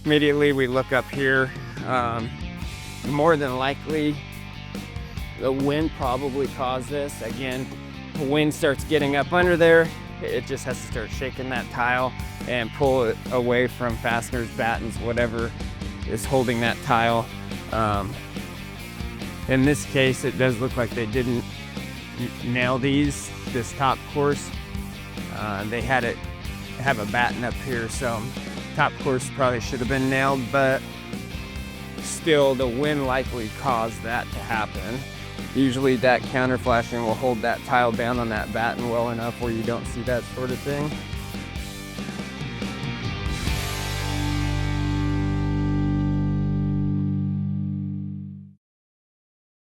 Immediately we look up here. More than likely, the wind probably caused this. Again, the wind starts getting up under there. It just has to start shaking that tile and pull it away from fasteners, battens, whatever is holding that tile. In this case, it does look like they didn't nail this top course. They had it have a batten up here, so top course probably should have been nailed, but still the wind likely caused that to happen. Usually that counter flashing will hold that tile down on that batten well enough where you don't see that sort of thing.